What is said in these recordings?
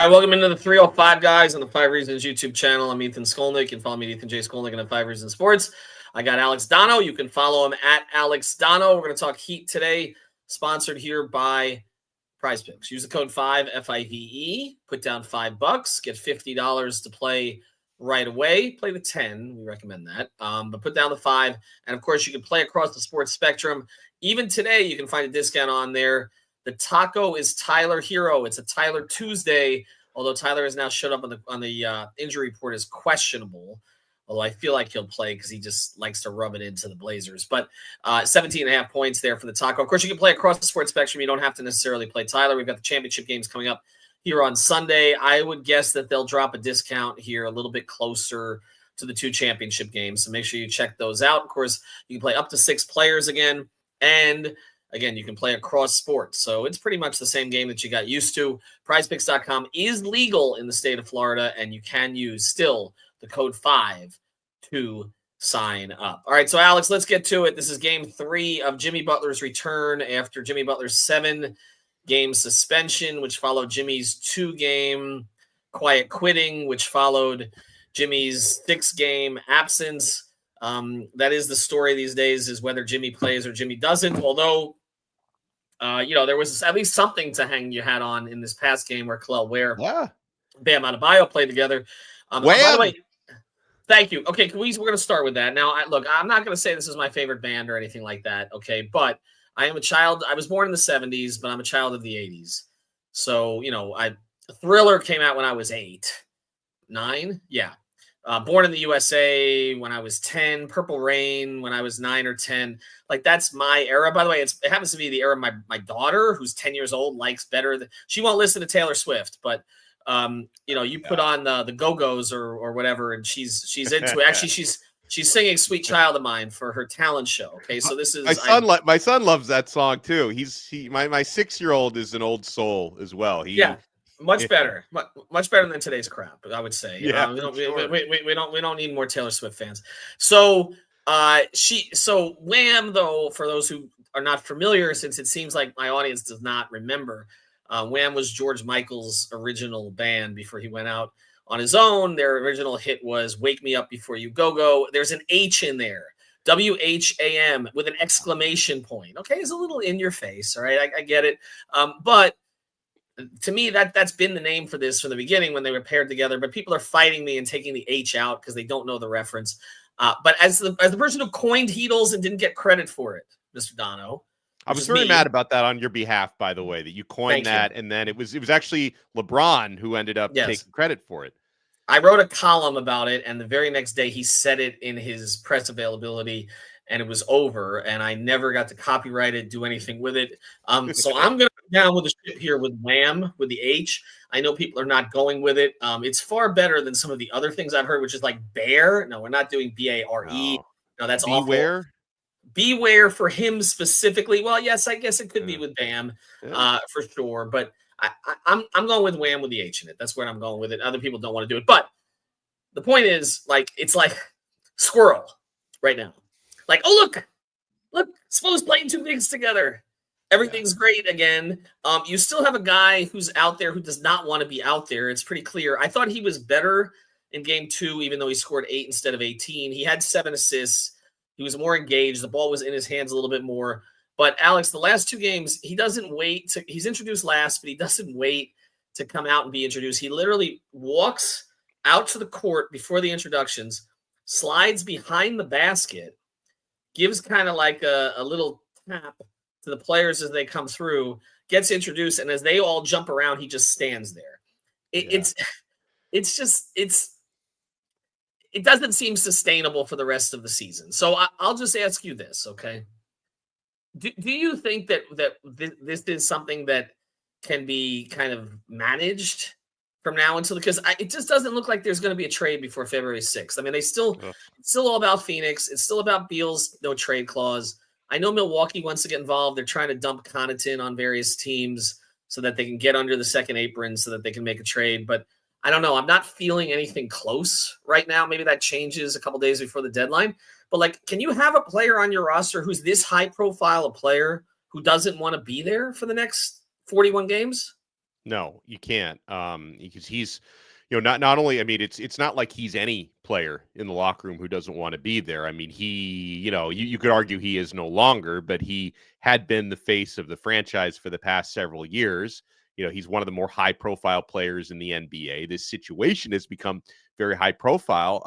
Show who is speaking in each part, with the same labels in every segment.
Speaker 1: right, welcome into the 305 guys on the 5 Reasons YouTube channel. I'm Ethan Skolnick. You can follow me at Ethan J. Skolnick and the 5 Reasons Sports. I got Alex Donno. You can follow him at Alex Donno. We're going to talk Heat today, sponsored here by Prize Picks. Use the code 5 FIVE. Put down $5. Get $50 to play right away. Play the 10. We recommend that. But put down the 5. And of course, you can play across the sports spectrum. Even today, you can find a discount on there. The taco is Tyler Hero. It's a Tyler Tuesday, although Tyler has now showed up on the injury report as questionable. Although I feel like he'll play because he just likes to rub it into the Blazers. But 17.5 points there for the taco. Of course, you can play across the sports spectrum. You don't have to necessarily play Tyler. We've got the championship games coming up here on Sunday. I would guess that they'll drop a discount here a little bit closer to the 2 championship games. So make sure you check those out. Of course, you can play up to 6 players again. And again, you can play across sports. So it's pretty much the same game that you got used to. PrizePicks.com is legal in the state of Florida, and you can use still the code 5 to sign up. All right, so Alex, let's get to it. This is game 3 of Jimmy Butler's return after Jimmy Butler's 7-game suspension, which followed Jimmy's 2-game quiet quitting, which followed Jimmy's 6-game absence. That is the story these days, is whether Jimmy plays or Jimmy doesn't. Although, there was at least something to hang your hat on in this past game where Kel'el Ware, Bam Adebayo played together. By the way, thank you. Okay, we're going to start with that. Now, I'm not going to say this is my favorite band or anything like that. Okay, but I am a child. I was born in the 70s, but I'm a child of the 80s. So, Thriller came out when I was 9. Yeah. Born in the USA when I was 10, Purple Rain when I was 9 or 10. Like, that's my era. By the way, it happens to be the era my daughter, who's 10 years old, likes better. She won't listen to Taylor Swift, but you put on the Go-Go's or whatever, and she's into it. Actually, she's singing "Sweet Child of Mine" for her talent show. Okay, so this is
Speaker 2: my son loves that song too. My 6-year-old is an old soul as well.
Speaker 1: Much better than today's crap, I would say.
Speaker 2: We
Speaker 1: don't need more Taylor Swift fans. So Wham, though, for those who are not familiar, since it seems like my audience does not remember, Wham was George Michael's original band before he went out on his own. Their original hit was "Wake Me Up Before You Go Go." There's an H in there, WHAM, with an exclamation point. Okay, it's a little in your face. All right, I get it, but to me, that's been the name for this from the beginning when they were paired together. But people are fighting me and taking the H out because they don't know the reference. But as the person who coined Heatles and didn't get credit for it, Mr. Donno,
Speaker 2: I was very mad about that on your behalf, by the way, that you coined that, and then it was actually LeBron who ended up taking credit for it.
Speaker 1: I wrote a column about it, and the very next day he said it in his press availability, and it was over, and I never got to copyright it, do anything with it. So I'm going to go down with the ship here with Wham, with the H. I know people are not going with it. It's far better than some of the other things I've heard, which is like Bear. No, we're not doing B-A-R-E. No, that's
Speaker 2: Beware.
Speaker 1: Awful. Beware for him specifically. Well, yes, I guess it could be with Bam for sure. But I'm going with Wham with the H in it. That's where I'm going with it. Other people don't want to do it. But the point is, it's like Squirrel right now. Like, oh, look, suppose playing 2 bigs together. Everything's great again. You still have a guy who's out there who does not want to be out there. It's pretty clear. I thought he was better in game 2, even though he scored 8 instead of 18. He had 7 assists. He was more engaged. The ball was in his hands a little bit more. But, Alex, the last 2 games, he doesn't wait. He's introduced last, but he doesn't wait to come out and be introduced. He literally walks out to the court before the introductions, slides behind the basket, gives kind of like a little tap to the players as they come through, gets introduced, and as they all jump around, he just stands there. It doesn't seem sustainable for the rest of the season. So I'll just ask you this, okay? Do you think that this is something that can be kind of managed from now until, because it just doesn't look like there's going to be a trade before February 6th. I mean, it's still all about Phoenix. It's still about Beal's no trade clause. I know Milwaukee wants to get involved. They're trying to dump Connaughton on various teams so that they can get under the second apron so that they can make a trade. But I don't know. I'm not feeling anything close right now. Maybe that changes a couple days before the deadline. But, can you have a player on your roster who's this high profile a player who doesn't want to be there for the next 41 games?
Speaker 2: No, you can't. Because he's, not only, I mean, it's not like he's any player in the locker room who doesn't want to be there. I mean, you could argue he is no longer, but he had been the face of the franchise for the past several years. He's one of the more high profile players in the NBA. This situation has become very high profile.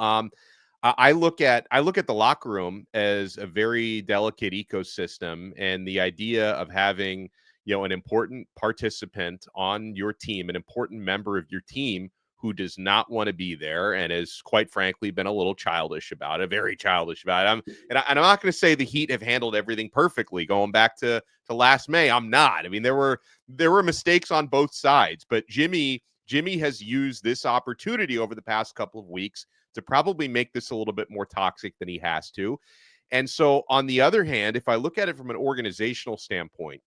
Speaker 2: I look at the locker room as a very delicate ecosystem, and the idea of having an important participant on your team, an important member of your team who does not want to be there and has quite frankly been a little childish about it, very childish about it. I'm not going to say the Heat have handled everything perfectly going back to last May. I'm not. I mean, there were mistakes on both sides, but Jimmy has used this opportunity over the past couple of weeks to probably make this a little bit more toxic than he has to. And so on the other hand, if I look at it from an organizational standpoint,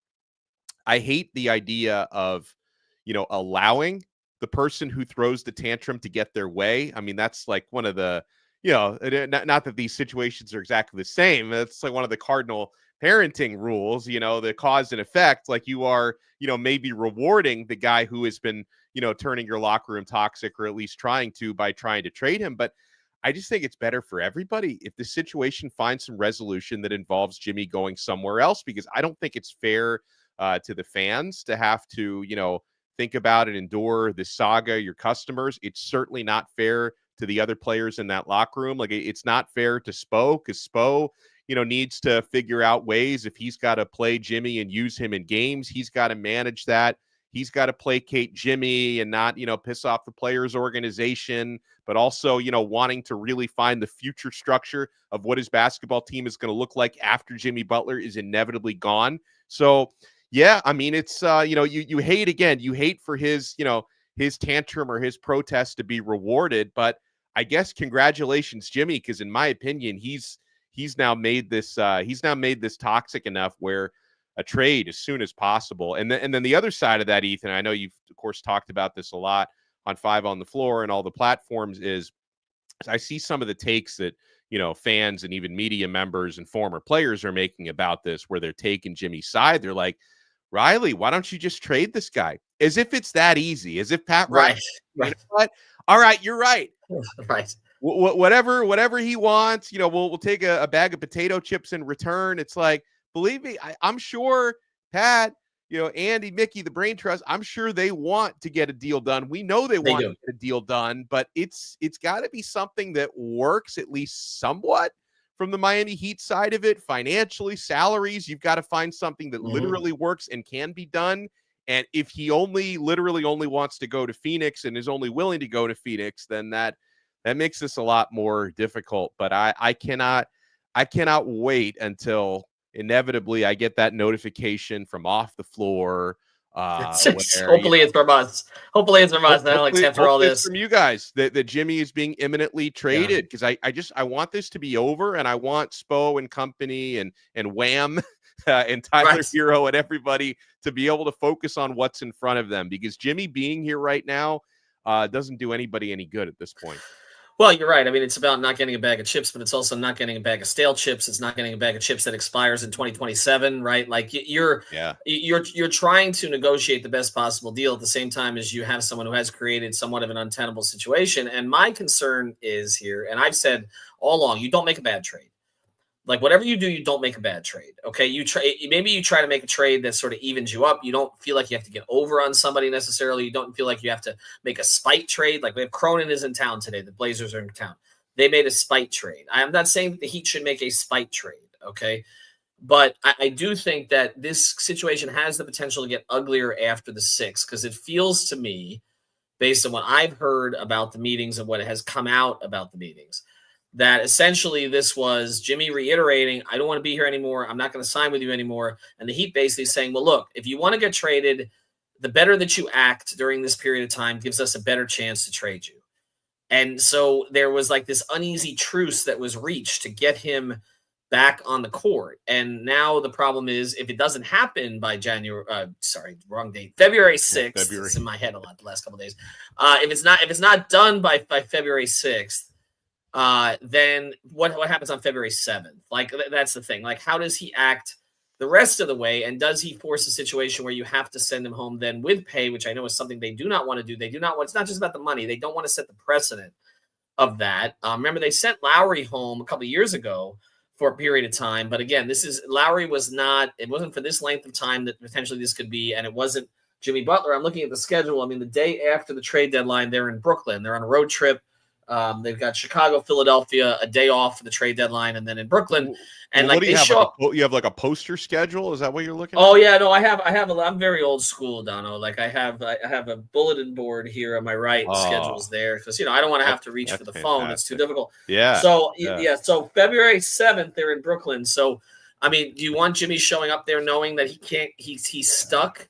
Speaker 2: I hate the idea of, allowing the person who throws the tantrum to get their way. I mean, that's like one of the, not that these situations are exactly the same. That's like one of the cardinal parenting rules, the cause and effect. Like you are, maybe rewarding the guy who has been, turning your locker room toxic, or at least trying to, by trying to trade him. But I just think it's better for everybody if the situation finds some resolution that involves Jimmy going somewhere else, because I don't think it's fair to the fans to have to, think about and endure this saga, your customers. It's certainly not fair to the other players in that locker room. Like it's not fair to Spo, because Spo, needs to figure out ways, if he's got to play Jimmy and use him in games, he's got to manage that. He's got to placate Jimmy and not, piss off the players' organization, but also, wanting to really find the future structure of what his basketball team is going to look like after Jimmy Butler is inevitably gone. So, yeah, I mean, it's, you hate for his, his tantrum or his protest to be rewarded. But I guess congratulations, Jimmy, because in my opinion, he's now made this toxic enough where a trade as soon as possible. And then the other side of that, Ethan, I know you've of course talked about this a lot on 5 on the Floor and all the platforms, is I see some of the takes that, fans and even media members and former players are making about this, where they're taking Jimmy's side. They're like, Riley, why don't you just trade this guy? As if it's that easy, as if Pat Riley,
Speaker 1: right.
Speaker 2: You know what? All right, you're right.
Speaker 1: Right.
Speaker 2: Whatever he wants, we'll take a bag of potato chips in return. It's like, believe me, I'm sure Pat, Andy, Mickey, the Brain Trust, I'm sure they want to get a deal done. We know they want to get a deal done, but it's got to be something that works at least somewhat from the Miami Heat side of it. Financially, salaries, you've got to find something that literally works and can be done. And if he literally only wants to go to Phoenix and is only willing to go to Phoenix, then that makes this a lot more difficult. But I cannot wait until inevitably I get that notification from Off the Floor.
Speaker 1: Hopefully it's from us. Hopefully it's from us, Alex, after all this.
Speaker 2: From you guys that Jimmy is being imminently traded, because I want this to be over, and I want Spo and company and Wham and Tyler Hero and everybody to be able to focus on what's in front of them, because Jimmy being here right now doesn't do anybody any good at this point.
Speaker 1: Well, you're right. I mean, it's about not getting a bag of chips, but it's also not getting a bag of stale chips. It's not getting a bag of chips that expires in 2027, right? Like you're trying to negotiate the best possible deal at the same time as you have someone who has created somewhat of an untenable situation. And my concern is here, and I've said all along, you don't make a bad trade. Like whatever you do, you don't make a bad trade. Okay. Maybe you try to make a trade that sort of evens you up. You don't feel like you have to get over on somebody necessarily. You don't feel like you have to make a spite trade. Like we have Cronin is in town today. The Blazers are in town. They made a spite trade. I'm not saying that the Heat should make a spite trade. Okay. But I do think that this situation has the potential to get uglier after the 6th, because it feels to me, based on what I've heard about the meetings and what has come out about the meetings, that essentially this was Jimmy reiterating, I don't want to be here anymore. I'm not going to sign with you anymore. And the Heat basically saying, well, look, if you want to get traded, the better that you act during this period of time gives us a better chance to trade you. And so there was like this uneasy truce that was reached to get him back on the court. And now the problem is, if it doesn't happen by February 6th, it's in my head a lot the last couple of days. If it's not done by February 6th, then what happens on February 7th? Like, that's the thing. Like, how does he act the rest of the way? And does he force a situation where you have to send him home then with pay, which I know is something they do not want to do. They do not want, it's not just about the money. They don't want to set the precedent of that. Remember, they sent Lowry home a couple of years ago for a period of time. But again, Lowry was not, it wasn't for this length of time that potentially this could be. And it wasn't Jimmy Butler. I'm looking at the schedule. I mean, the day after the trade deadline, they're in Brooklyn. They're on a road trip. They've got Chicago, Philadelphia, a day off for the trade deadline, and then in Brooklyn. And
Speaker 2: what
Speaker 1: like
Speaker 2: do you
Speaker 1: they
Speaker 2: have?
Speaker 1: show up.
Speaker 2: You have like a poster schedule? Is that what you're looking at?
Speaker 1: Oh yeah, no, I'm very old school, Donno. Like I have a bulletin board here on my right. The schedule's there because I don't want to have to reach for the phone. It's too difficult.
Speaker 2: Yeah.
Speaker 1: So yeah. So February 7th, they're in Brooklyn. So I mean, do you want Jimmy showing up there knowing that he can't? He's stuck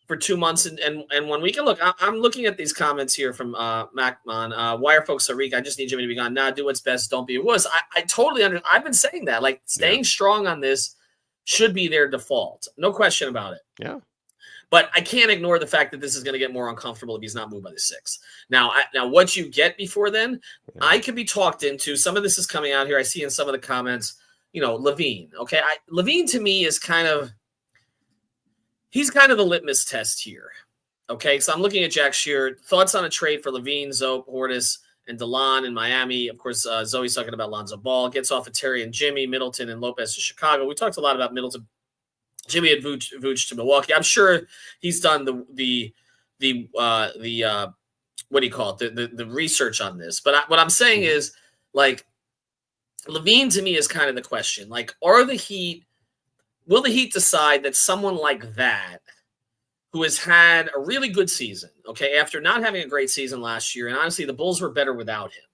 Speaker 1: for 2 months and 1 week. And look, I'm looking at these comments here from Macmon. Why are folks so weak? I just need Jimmy to be gone. Nah, do what's best. Don't be a wuss. I totally understand. I've been saying that. Like staying strong on this should be their default. No question about it.
Speaker 2: Yeah.
Speaker 1: But I can't ignore the fact that this is going to get more uncomfortable if he's not moved by the 6th. Now what you get before then, I could be talked into. Some of this is coming out here. I see in some of the comments, Levine. Okay. Levine to me is he's kind of the litmus test here. Okay, so I'm looking at Jack Shearer. Thoughts on a trade for Levine, Zoe, Portis, and DeLon in Miami. Of course, Zoe's talking about Lonzo Ball. Gets off of Terry and Jimmy, Middleton and Lopez to Chicago. We talked a lot about Middleton. Jimmy and Vooch to Milwaukee. I'm sure he's done the what do you call it? The research on this. But what I'm saying is, like, Levine to me is kind of the question. Like, will the Heat decide that someone like that, who has had a really good season, okay, after not having a great season last year, and honestly, the Bulls were better without him,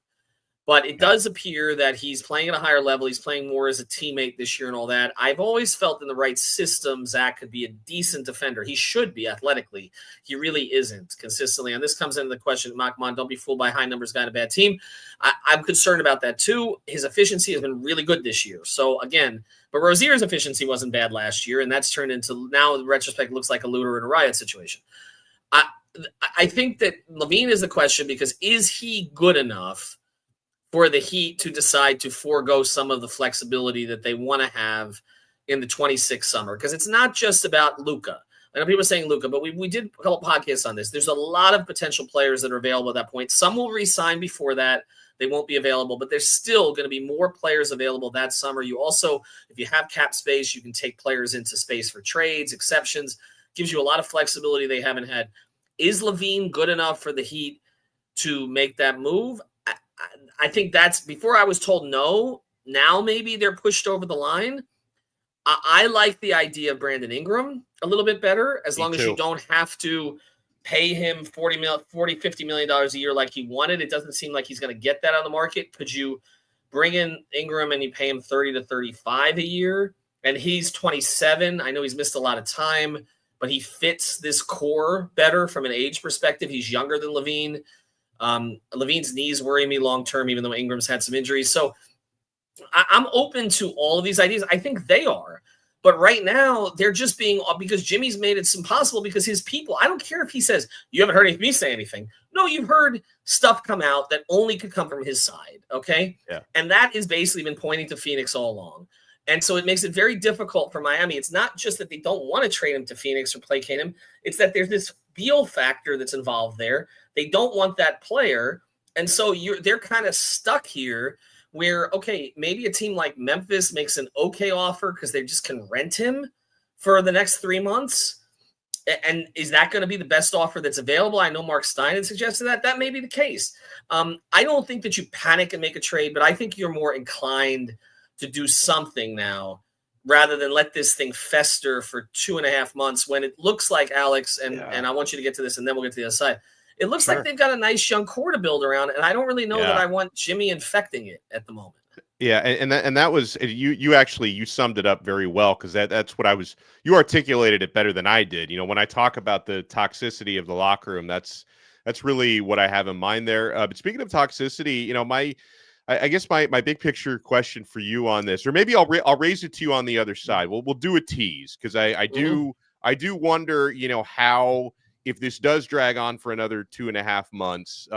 Speaker 1: but it does appear that he's playing at a higher level. He's playing more as a teammate this year and all that. I've always felt in the right system, Zach could be a decent defender. He should be athletically. He really isn't consistently. And this comes into the question, Machman, don't be fooled by high numbers guy in a bad team. I'm concerned about that too. His efficiency has been really good this year. So again, but Rozier's efficiency wasn't bad last year, and that's turned into, now in retrospect, looks like a looter and a riot situation. I think that Levine is the question, because is he good enough for the Heat to decide to forego some of the flexibility that they want to have in the 26th summer? Because it's not just about Luka. I know people are saying Luka, but we did a couple podcasts on this. There's a lot of potential players that are available at that point. Some will re-sign before that. They won't be available, but there's still going to be more players available that summer. You also, if you have cap space, you can take players into space for trades, exceptions. Gives you a lot of flexibility they haven't had. Is Levine good enough for the Heat to make that move? I think that's, before I was told no, now maybe they're pushed over the line. I like the idea of Brandon Ingram a little bit better, as long as you don't have to pay him $50 million a year like he wanted. It doesn't seem like he's going to get that on the market. Could you bring in Ingram and you pay him 30 to 35 a year? And he's 27. I know he's missed a lot of time, but he fits this core better from an age perspective. He's younger than Levine. Levine's knees worry me long-term, even though Ingram's had some injuries. So I'm open to all of these ideas. I think they are. But right now, they're just being, because Jimmy's made it impossible, because his people, I don't care if he says, you haven't heard me say anything. No, you've heard stuff come out that only could come from his side, okay?
Speaker 2: Yeah. And
Speaker 1: that has basically been pointing to Phoenix all along. And so it makes it very difficult for Miami. It's not just that they don't want to trade him to Phoenix or placate him. It's that there's this Beal factor that's involved there. They don't want that player. And so they're kind of stuck here where, okay, maybe a team like Memphis makes an okay offer because they just can rent him for the next 3 months. And is that going to be the best offer that's available? I know Mark Stein had suggested that. That may be the case. I don't think that you panic and make a trade, but I think you're more inclined to do something now rather than let this thing fester for 2.5 months when it looks like, Alex, and I want you to get to this and then we'll get to the other side. It looks like they've got a nice young core to build around, and I don't really know that I want Jimmy infecting it at the moment.
Speaker 2: Yeah, and that was, you summed it up very well, because that's what you articulated it better than I did. You know, when I talk about the toxicity of the locker room, that's really what I have in mind there. But speaking of toxicity, you know, I guess my big picture question for you on this, or maybe I'll raise it to you on the other side. We'll do a tease, because I do wonder, you know, how, if this does drag on for another 2.5 months,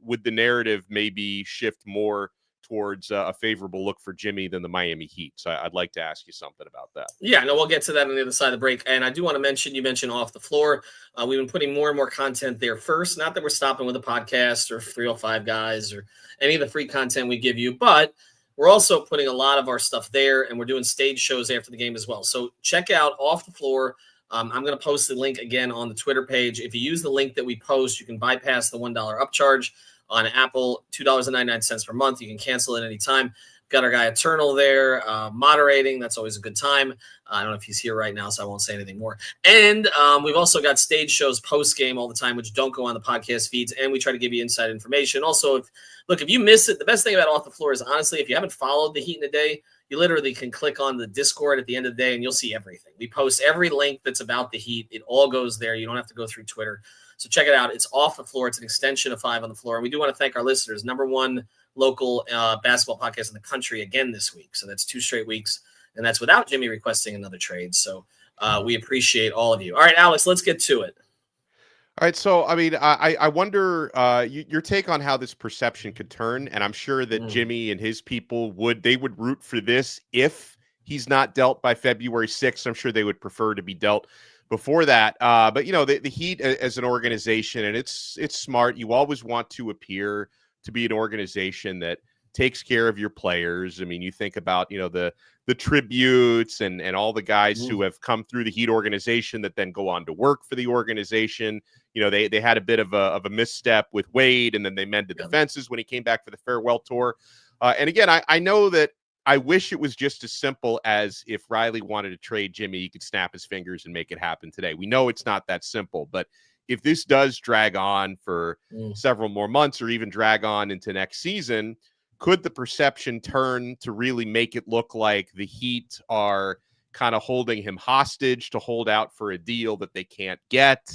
Speaker 2: would the narrative maybe shift more towards a favorable look for Jimmy than the Miami Heat. So I'd like to ask you something about that.
Speaker 1: Yeah, no, we'll get to that on the other side of the break. And I do want to mention, you mentioned Off the Floor. We've been putting more and more content there first. Not that we're stopping with a podcast or 305 Guys or any of the free content we give you, but we're also putting a lot of our stuff there, and we're doing stage shows after the game as well. So check out Off the Floor. I'm going to post the link again on the Twitter page. If you use the link that we post, you can bypass the $1 upcharge on Apple, $2.99 per month. You can cancel at any time. Got our guy Eternal there moderating. That's always a good time. I don't know if he's here right now, so I won't say anything more. And we've also got stage shows post-game all the time, which don't go on the podcast feeds, and we try to give you inside information. Also, if you miss it, the best thing about Off the Floor is, honestly, if you haven't followed the Heat in a day, you literally can click on the Discord at the end of the day, and you'll see everything. We post every link that's about the Heat. It all goes there. You don't have to go through Twitter. So check it out. It's Off the Floor. It's an extension of 5 on the Floor. And we do want to thank our listeners. #1 local basketball podcast in the country again this week. So that's 2 straight weeks. And that's without Jimmy requesting another trade. So we appreciate all of you. All right, Alex, let's get to it.
Speaker 2: All right. So, I mean, I wonder your take on how this perception could turn. And I'm sure that Jimmy and his people would root for this if he's not dealt by February 6th. I'm sure they would prefer to be dealt before that. But, the Heat as an organization, and it's smart. You always want to appear to be an organization that takes care of your players. I mean, you think about, the tributes and all the guys who have come through the Heat organization that then go on to work for the organization. They had a bit of a misstep with Wade, and then they mended the fences when he came back for the farewell tour. And again, I know that I wish it was just as simple as if Riley wanted to trade Jimmy, he could snap his fingers and make it happen today. We know it's not that simple, but if this does drag on for several more months or even drag on into next season, could the perception turn to really make it look like the Heat are kind of holding him hostage to hold out for a deal that they can't get?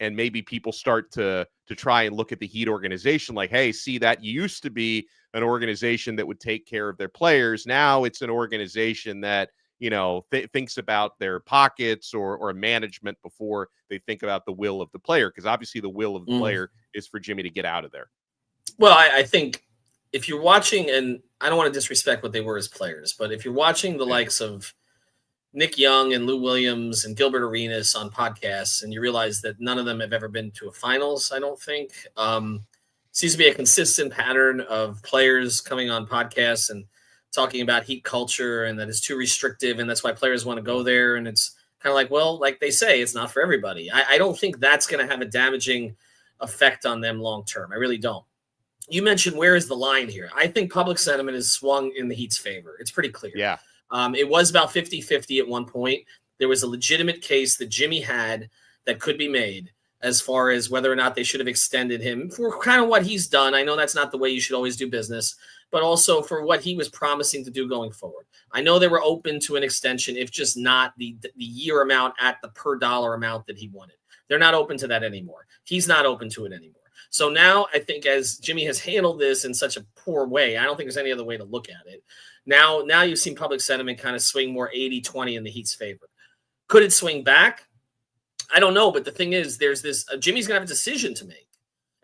Speaker 2: And maybe people start to try and look at the Heat organization like, hey, see, that used to be an organization that would take care of their players. Now it's an organization that, thinks about their pockets or management before they think about the will of the player. Because obviously the will of the player is for Jimmy to get out of there.
Speaker 1: Well, I think if you're watching, and I don't want to disrespect what they were as players, but if you're watching the likes of Nick Young and Lou Williams and Gilbert Arenas on podcasts, and you realize that none of them have ever been to a finals, I don't think. Seems to be a consistent pattern of players coming on podcasts and talking about Heat culture and that it's too restrictive, and that's why players want to go there. And it's kind of like, well, like they say, it's not for everybody. I don't think that's going to have a damaging effect on them long term. I really don't. You mentioned where is the line here. I think public sentiment is swung in the Heat's favor. It's pretty clear.
Speaker 2: Yeah.
Speaker 1: It was about 50-50 at one point. There was a legitimate case that Jimmy had that could be made as far as whether or not they should have extended him for kind of what he's done. I know that's not the way you should always do business, but also for what he was promising to do going forward. I know they were open to an extension, if just not the year amount at the per dollar amount that he wanted. They're not open to that anymore. He's not open to it anymore. So now I think as Jimmy has handled this in such a poor way, I don't think there's any other way to look at it. Now you've seen public sentiment kind of swing more 80-20 in the Heat's favor. Could it swing back? I don't know. But the thing is, there's this Jimmy's going to have a decision to make.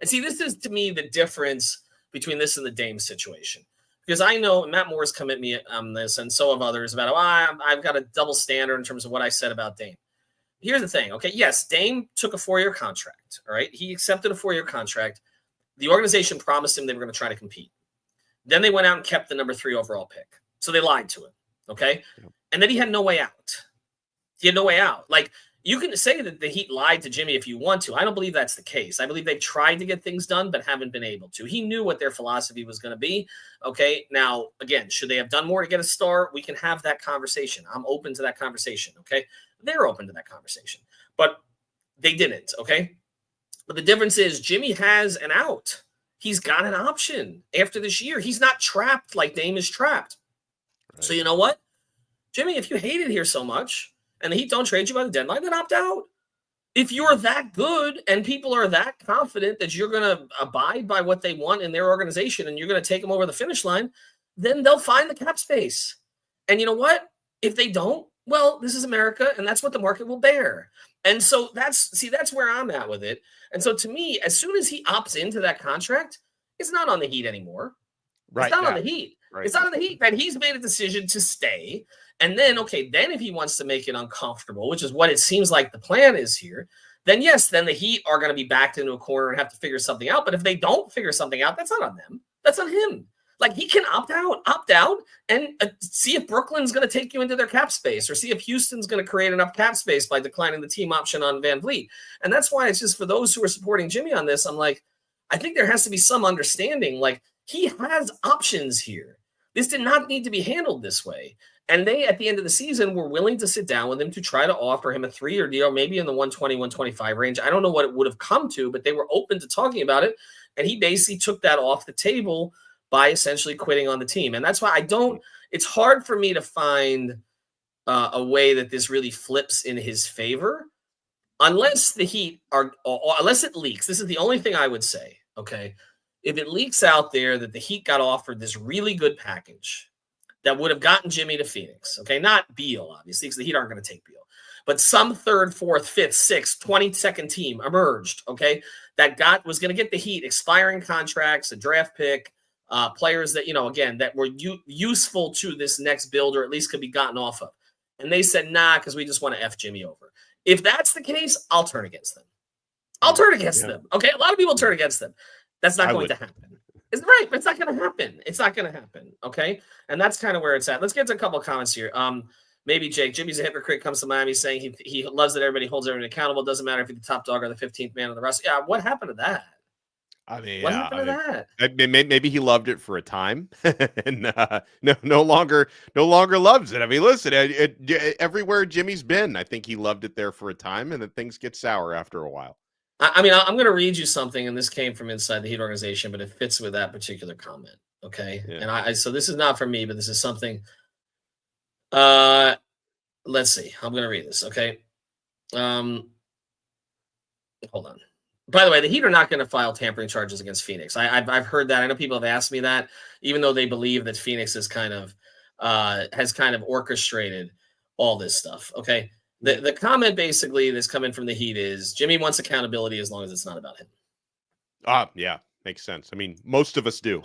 Speaker 1: And see, this is to me the difference between this and the Dame situation. Because I know Matt Moore's come at me on this, and so have others, about, I've got a double standard in terms of what I said about Dame. Here's the thing, okay? Yes, Dame took a 4-year contract, all right? He accepted a 4-year contract. The organization promised him they were going to try to compete. Then they went out and kept the number 3 overall pick. So they lied to him, okay? And then he had no way out. He had no way out. Like, you can say that the Heat lied to Jimmy if you want to. I don't believe that's the case. I believe they've tried to get things done but haven't been able to. He knew what their philosophy was going to be, okay? Now, again, should they have done more to get a star? We can have that conversation. I'm open to that conversation, okay? They're open to that conversation. But they didn't, okay? But the difference is Jimmy has an out. He's got an option after this year. He's not trapped like Dame is trapped. Right. So you know what? Jimmy, if you hate it here so much and the Heat don't trade you by the deadline, then opt out. If you're that good and people are that confident that you're going to abide by what they want in their organization and you're going to take them over the finish line, then they'll find the cap space. And you know what? If they don't, well, this is America, and that's what the market will bear. And so that's where I'm at with it. And so to me, as soon as he opts into that contract, it's not on the Heat anymore.
Speaker 2: Right.
Speaker 1: It's not on
Speaker 2: Yeah.
Speaker 1: the Heat.
Speaker 2: Right.
Speaker 1: It's not on the Heat. That he's made a decision to stay. And then, okay, then if he wants to make it uncomfortable, which is what it seems like the plan is here, then yes, then the Heat are going to be backed into a corner and have to figure something out. But if they don't figure something out, that's not on them. That's on him. Like, he can opt out, and see if Brooklyn's going to take you into their cap space, or see if Houston's going to create enough cap space by declining the team option on Van Vliet. And that's why it's just, for those who are supporting Jimmy on this, I'm like, I think there has to be some understanding. Like, he has options here. This did not need to be handled this way. And they, at the end of the season, were willing to sit down with him to try to offer him a 3-year deal, maybe in the 120, 125 range. I don't know what it would have come to, but they were open to talking about it. And he basically took that off the table by essentially quitting on the team. And that's why it's hard for me to find a way that this really flips in his favor, unless the Heat or unless it leaks. This is the only thing I would say. Okay. If it leaks out there that the Heat got offered this really good package that would have gotten Jimmy to Phoenix. Okay. Not Beal, obviously, because the Heat aren't going to take Beal, but some 3rd, 4th, 5th, 6th, 22nd team emerged. Okay. That was going to get the Heat expiring contracts, a draft pick, players that, again, that were useful to this next build, or at least could be gotten off of. And they said, nah, because we just want to F Jimmy over. If that's the case, I'll turn against them. them. Okay. A lot of people turn against them. That's not going to happen. It's right, but it's not going to happen. It's not going to happen. Okay. And that's kind of where it's at. Let's get to a couple of comments here. Maybe Jake, Jimmy's a hypocrite, comes to Miami saying he loves that everybody holds everyone accountable. Doesn't matter if you're the top dog or the 15th man on the roster. Yeah. What happened to that?
Speaker 2: I mean,
Speaker 1: what happened to that?
Speaker 2: Maybe he loved it for a time, and no longer loves it. I mean, listen, everywhere Jimmy's been, I think he loved it there for a time, and then things get sour after a while.
Speaker 1: I mean, I'm going to read you something, and this came from inside the Heat organization, but it fits with that particular comment. Okay, yeah. And so this is not for me, but this is something. Let's see. I'm going to read this. Okay. Hold on. By the way, the Heat are not going to file tampering charges against Phoenix. I've heard that. I know people have asked me that, even though they believe that Phoenix has kind of orchestrated all this stuff. Okay, the comment basically that's coming from the Heat is Jimmy wants accountability as long as it's not about him.
Speaker 2: Yeah, makes sense. I mean, most of us do.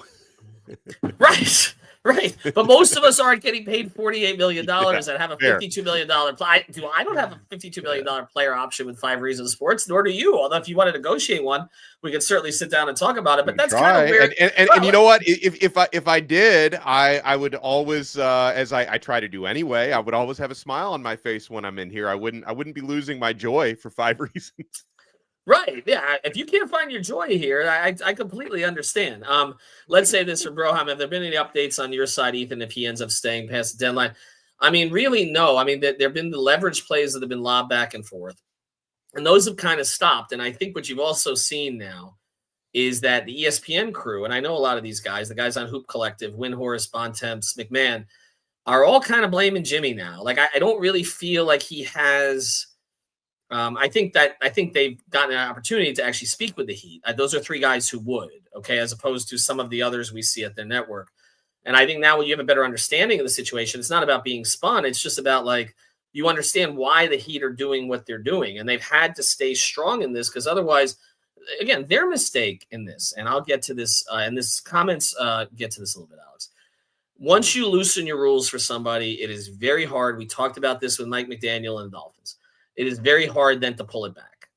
Speaker 1: Right. But most of us aren't getting paid $48 million and have a $52 million player. I don't have a $52 million player option with 5 Reasons Sports, nor do you. Although if you want to negotiate one, we could certainly sit down and talk about it. But that's kind of weird.
Speaker 2: And you know what? If I did, I would always, as I try to do anyway, I would always have a smile on my face when I'm in here. I wouldn't be losing my joy for 5 reasons.
Speaker 1: Right. Yeah. If you can't find your joy here, I completely understand. Let's say this for Broham. Have there been any updates on your side, Ethan, if he ends up staying past the deadline? I mean, really, no. I mean, there have been the leverage plays that have been lobbed back and forth, and those have kind of stopped. And I think what you've also seen now is that the ESPN crew, and I know a lot of these guys, the guys on Hoop Collective, Windhorst, Bontemps, McMahon, are all kind of blaming Jimmy now. Like, I don't really feel like he has – I think they've gotten an opportunity to actually speak with the Heat. Those are 3 guys who would, okay, as opposed to some of the others we see at their network. And I think now when you have a better understanding of the situation, it's not about being spun. It's just about, like, you understand why the Heat are doing what they're doing. And they've had to stay strong in this because otherwise, again, their mistake in this, and I'll get to this, and this comments get to this a little bit, Alex. Once you loosen your rules for somebody, it is very hard. We talked about this with Mike McDaniel and the Dolphins. It is very hard then to pull it back.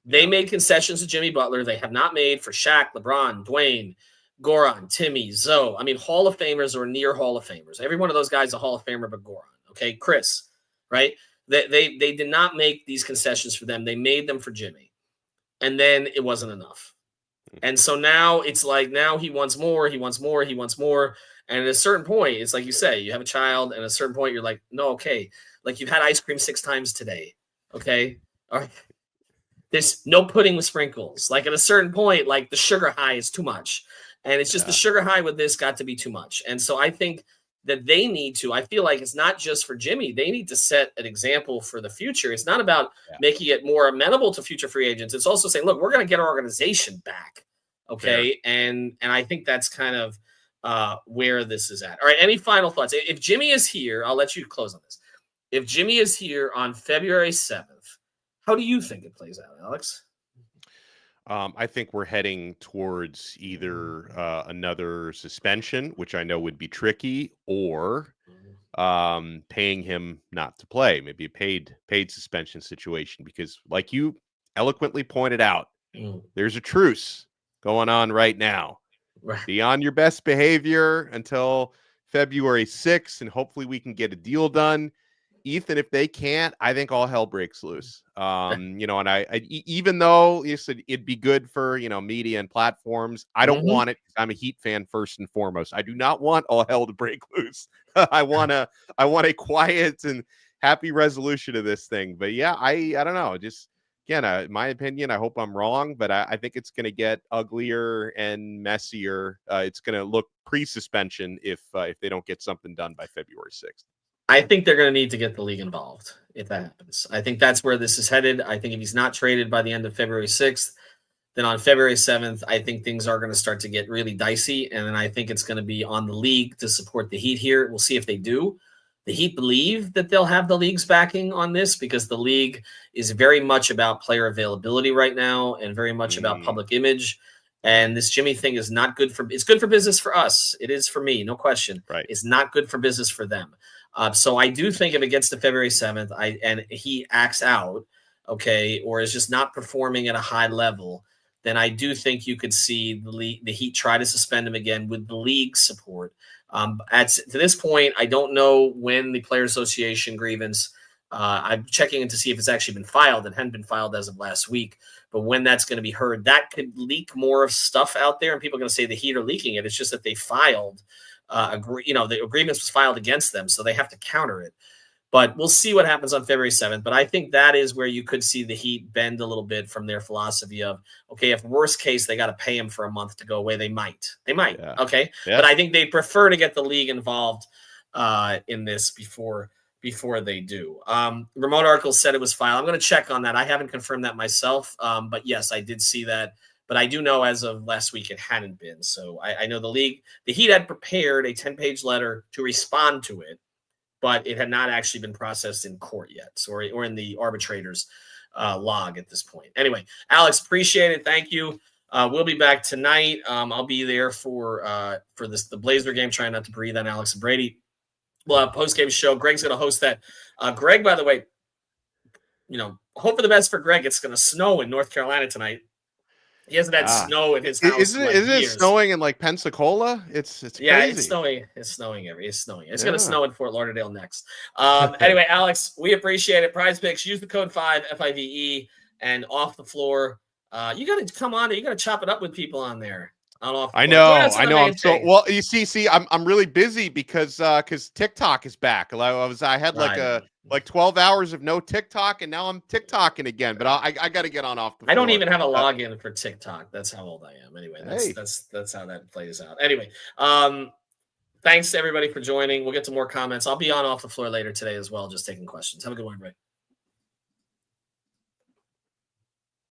Speaker 1: They made concessions to Jimmy Butler. They have not made for Shaq, LeBron, Dwayne, Goran, Timmy, Zoe. I mean, Hall of Famers or near Hall of Famers. Every one of those guys is a Hall of Famer but Goran. Okay, Chris, right? They did not make these concessions for them. They made them for Jimmy. And then it wasn't enough. And so now it's like now he wants more, he wants more, he wants more. And at a certain point, it's like you say, you have a child, and at a certain point, you're like, no, okay. Like you've had ice cream 6 times today. Okay. All right. There's no pudding with sprinkles. Like at a certain point, like the sugar high is too much. And it's just the sugar high with this got to be too much. And so I think that they need to, I feel like it's not just for Jimmy. They need to set an example for the future. It's not about making it more amenable to future free agents. It's also saying, look, we're going to get our organization back. Okay. And I think that's kind of where this is at. All right. Any final thoughts? If Jimmy is here, I'll let you close on this. If Jimmy is here on February 7th, how do you think it plays out, Alex?
Speaker 2: I think we're heading towards either another suspension, which I know would be tricky, or paying him not to play, maybe a paid suspension situation, because like you eloquently pointed out, there's a truce going on right now.
Speaker 1: Right.
Speaker 2: Be on your best behavior until February 6th, and hopefully we can get a deal done. Ethan, if they can't, I think all hell breaks loose. And even though you said it'd be good for, media and platforms, I don't want it. I'm a Heat fan first and foremost. I do not want all hell to break loose. I want a quiet and happy resolution of this thing. But yeah, I don't know. Just again, my opinion, I hope I'm wrong, but I think it's going to get uglier and messier. It's going to look pre-suspension if they don't get something done by February 6th.
Speaker 1: I think they're going to need to get the league involved if that happens. I think that's where this is headed. I think if he's not traded by the end of February 6th, then on February 7th, I think things are going to start to get really dicey. And then I think it's going to be on the league to support the Heat here. We'll see if they do. The Heat believe that they'll have the league's backing on this because the league is very much about player availability right now and very much about public image. And this Jimmy thing is not good it's good for business for us. It is for me, no question.
Speaker 2: Right.
Speaker 1: It's not good for business for them. So I do think if it gets to February 7th and he acts out, okay, or is just not performing at a high level, then I do think you could see the Heat try to suspend him again with the league support. To this point, I don't know when the Player Association grievance, I'm checking in to see if it's actually been filed. It hadn't been filed as of last week. But when that's going to be heard, that could leak more of stuff out there, and people are going to say the Heat are leaking it. It's just that they filed the agreements was filed against them, so they have to counter it. But we'll see what happens on February 7th. But I think that is where you could see the Heat bend a little bit from their philosophy of, okay, if worst case they got to pay him for a month to go away, they might. Yeah. Okay. Yeah. But I think they prefer to get the league involved in this before they do. Remote article said it was filed. I'm going to check on that. I haven't confirmed that myself. But yes, I did see that. But I do know as of last week it hadn't been. So I know the Heat had prepared a 10-page letter to respond to it, but it had not actually been processed in court yet, or in the arbitrator's log at this point. Anyway, Alex, appreciate it. Thank you. We'll be back tonight. I'll be there for the Blazer game, trying not to breathe on Alex and Brady. We'll have a post-game show. Greg's going to host that. Greg, by the way, hope for the best for Greg. It's going to snow in North Carolina tonight. He hasn't had snow in his house.
Speaker 2: Isn't it snowing in like Pensacola? It's crazy.
Speaker 1: Yeah, it's snowing. It's snowing. It's going to snow in Fort Lauderdale next. Anyway, Alex, we appreciate it. Prize Picks. Use the code 5 FIVE and off the floor. You got to come on. You got to chop it up with people on there.
Speaker 2: I know. I'm so well. You see, I'm really busy because TikTok is back. I had like 12 hours of no TikTok, and now I'm TikToking again. But I got to get on off the floor.
Speaker 1: I don't even have a login for TikTok. That's how old I am. Anyway, that's how that plays out. Anyway, thanks to everybody for joining. We'll get to more comments. I'll be on off the floor later today as well, just taking questions. Have a good one, Ray.